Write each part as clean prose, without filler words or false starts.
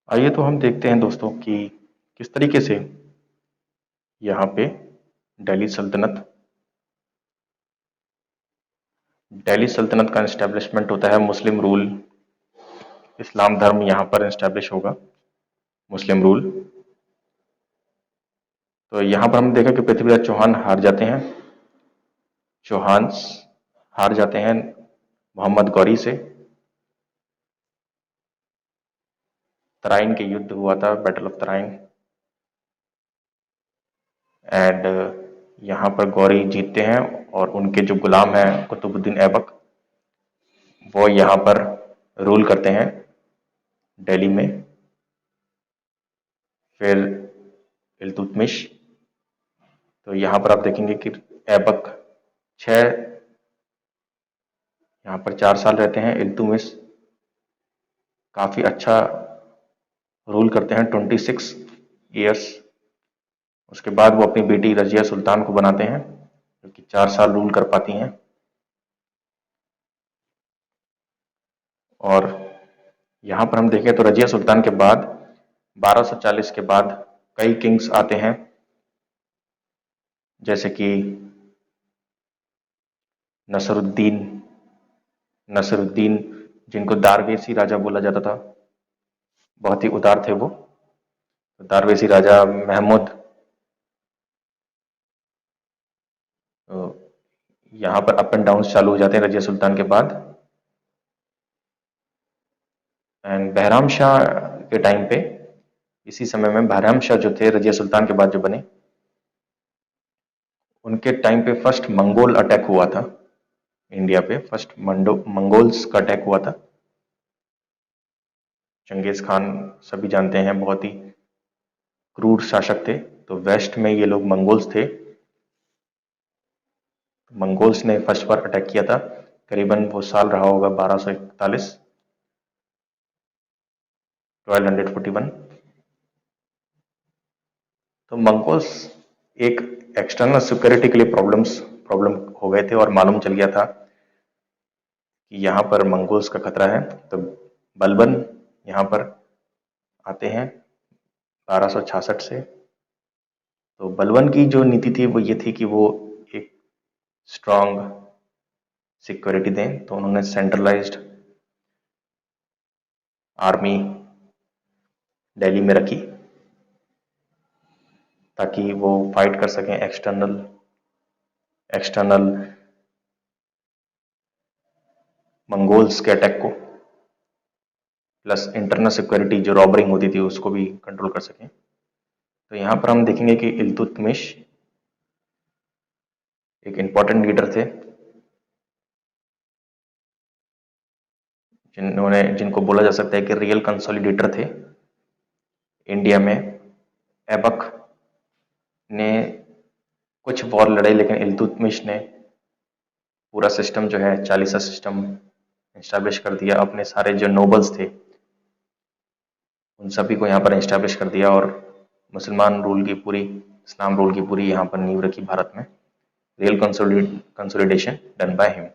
आइए तो हम देखते हैं दोस्तों कि किस तरीके से यहाँ पे दिल्ली सल्तनत दिल्ली सल्तनत का एस्टेब्लिशमेंट होता है। मुस्लिम रूल, इस्लाम धर्म यहाँ पर एस्टेब्लिश होगा, मुस्लिम रूल। तो यहाँ पर हमने देखा कि पृथ्वीराज चौहान हार जाते हैं, चौहान्स हार जाते हैं मोहम्मद गौरी से। तराइन के युद्ध हुआ था, बैटल ऑफ तराइन, एंड यहाँ पर गौरी जीतते हैं और उनके जो गुलाम हैं कुतुबुद्दीन ऐबक, वो यहाँ पर रूल करते हैं दिल्ली में। फिर इल्तुतमिश, तो यहाँ पर आप देखेंगे कि ऐबक यहाँ पर 4 साल रहते हैं। इल्तुतमिश काफ़ी अच्छा रूल करते हैं, 26 ईयर्स। उसके बाद वो अपनी बेटी रजिया सुल्तान को बनाते हैं, जो कि 4 साल रूल कर पाती हैं। और यहाँ पर हम देखें तो रजिया सुल्तान के बाद 1240 के बाद कई किंग्स आते हैं, जैसे कि नसरुद्दीन नसरुद्दीन जिनको दारवेसी राजा बोला जाता था, बहुत ही उदार थे वो। दारवेसी राजा महमूद, यहाँ पर अप एंड डाउन चालू हो जाते हैं रजिया सुल्तान के बाद। एंड बहराम शाह के टाइम पे, इसी समय में बहराम शाह जो थे रजिया सुल्तान के बाद जो बने, उनके टाइम पे फर्स्ट मंगोल अटैक हुआ था इंडिया पे। फर्स्ट मंगोल्स का अटैक हुआ था। चंगेज खान सभी जानते हैं, बहुत ही क्रूर शासक थे। तो वेस्ट में ये लोग मंगोल्स थे। मंगोल्स ने फर्स्ट बार अटैक किया था, करीबन वो साल रहा होगा 1241, 1241। तो मंगोल्स एक एक्सटर्नल सिक्योरिटी के लिए प्रॉब्लम हो गए थे और मालूम चल गया था कि यहाँ पर मंगोल्स का खतरा है। तो बलबन यहाँ पर आते हैं 1266 से। तो बलबन की जो नीति थी वो ये थी कि वो एक स्ट्रांग सिक्योरिटी दें। तो उन्होंने सेंट्रलाइज्ड आर्मी दिल्ली में रखी, ताकि वो फाइट कर सकें एक्सटर्नल मंगोल्स के अटैक को, प्लस इंटरनल सिक्योरिटी जो रॉबरिंग होती थी उसको भी कंट्रोल कर सकें। तो यहाँ पर हम देखेंगे कि इल्तुतमिश एक इम्पॉर्टेंट लीडर थे, जिनको बोला जा सकता है कि रियल कंसोलिडेटर थे इंडिया में। ऐबक ने कुछ वॉर लड़े, लेकिन इल्तुतमिश ने पूरा सिस्टम जो है, चालीसा सिस्टम इस्टेब्लिश कर दिया। अपने सारे जो नोबल्स थे उन सभी को यहाँ पर इस्टेब्लिश कर दिया, और मुसलमान रूल की पूरी, इस्लाम रूल की पूरी यहाँ पर नींव रखी भारत में। Real consolidation done by him.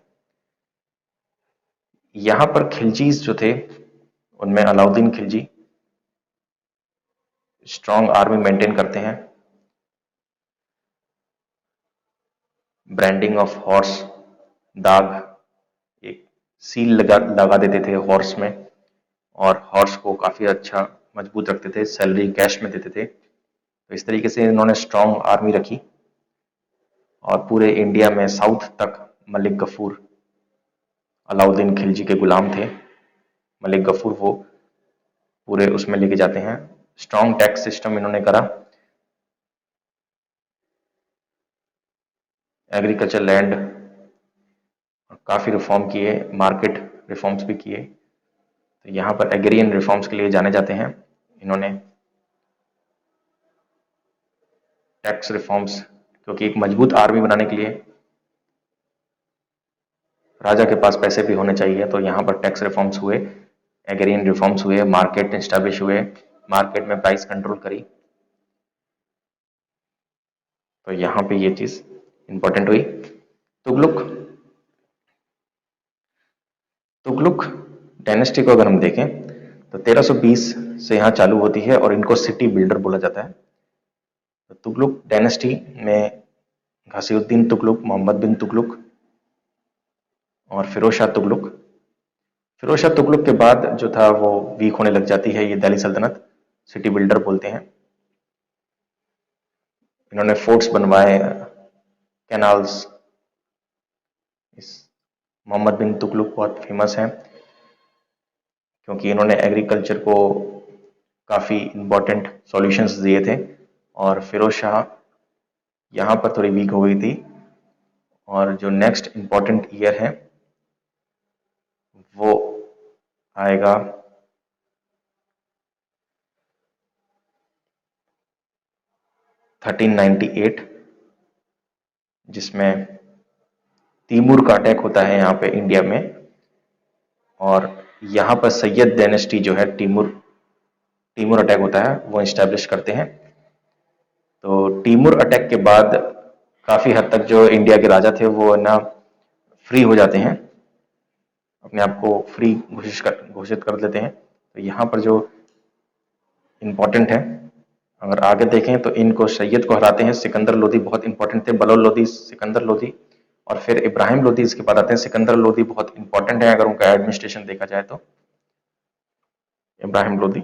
यहाँ पर खिलजीज जो थे, उनमें Alauddin Khilji strong army maintain करते हैं। ब्रांडिंग ऑफ हॉर्स, दाग, एक सील लगा देते थे हॉर्स में, और हॉर्स को काफी अच्छा मजबूत रखते थे, सैलरी कैश में देते थे। तो इस तरीके से इन्होंने स्ट्रॉन्ग आर्मी रखी, और पूरे इंडिया में साउथ तक मलिक गफूर अलाउद्दीन खिलजी के गुलाम थे। मलिक गफूर वो पूरे उसमें लेके जाते हैं। स्ट्रॉन्ग टैक्स सिस्टम इन्होंने करा, एग्रीकल्चर लैंड काफी रिफॉर्म किए, मार्केट रिफॉर्म्स भी किए। तो यहाँ पर एग्रियन रिफॉर्म्स के लिए जाने जाते हैं इन्होंने। टैक्स रिफॉर्म्स, क्योंकि एक मजबूत आर्मी बनाने के लिए राजा के पास पैसे भी होने चाहिए। तो यहाँ पर टैक्स रिफॉर्म्स हुए, एग्रियन रिफॉर्म्स हुए, मार्केट एस्टैब्लिश हुए, मार्केट में प्राइस कंट्रोल करी। तो यहाँ पे ये चीज इंपॉर्टेंट हुई। तुगलक तुगलक डायनेस्टी को अगर हम देखें तो 1320 से यहाँ चालू होती है और इनको सिटी बिल्डर बोला जाता है। तो तुगलक डायनेस्टी में घासीउद्दीन तुगलक, मोहम्मद बिन तुगलक और फिरोज शाह तुगलक। फिरोज शाह तुगलक के बाद जो था वो वीक होने लग जाती है ये दिल्ली सल्तनत, सिटी बिल्डर बोलते हैं। इन्होंने फोर्ट्स बनवाए, कैनाल्स। इस मोहम्मद बिन तुगलक बहुत फेमस हैं क्योंकि इन्होंने एग्रीकल्चर को काफ़ी इम्पोर्टेंट सॉल्यूशंस दिए थे। और फिरोज शाह यहाँ पर थोड़ी वीक हो गई थी। और जो नेक्स्ट इम्पोर्टेंट ईयर है वो आएगा 1398, जिसमें तैमूर का अटैक होता है यहाँ पे इंडिया में। और यहाँ पर सैयद डायनेस्टी जो है तैमूर अटैक होता है, वो इस्टेब्लिश करते हैं। तो तैमूर अटैक के बाद काफ़ी हद तक जो इंडिया के राजा थे वो ना फ्री हो जाते हैं, अपने आप को फ्री घोषित कर देते हैं। तो यहाँ पर जो इम्पोर्टेंट है, अगर आगे देखें तो इनको सैयद को हराते हैं, सिकंदर लोदी बहुत इंपॉर्टेंट थे, बलौल लोदी, सिकंदर लोदी और फिर इब्राहिम लोदी इसके बाद आते हैं। सिकंदर लोदी बहुत इंपॉर्टेंट है अगर उनका एडमिनिस्ट्रेशन देखा जाए तो, इब्राहिम लोदी।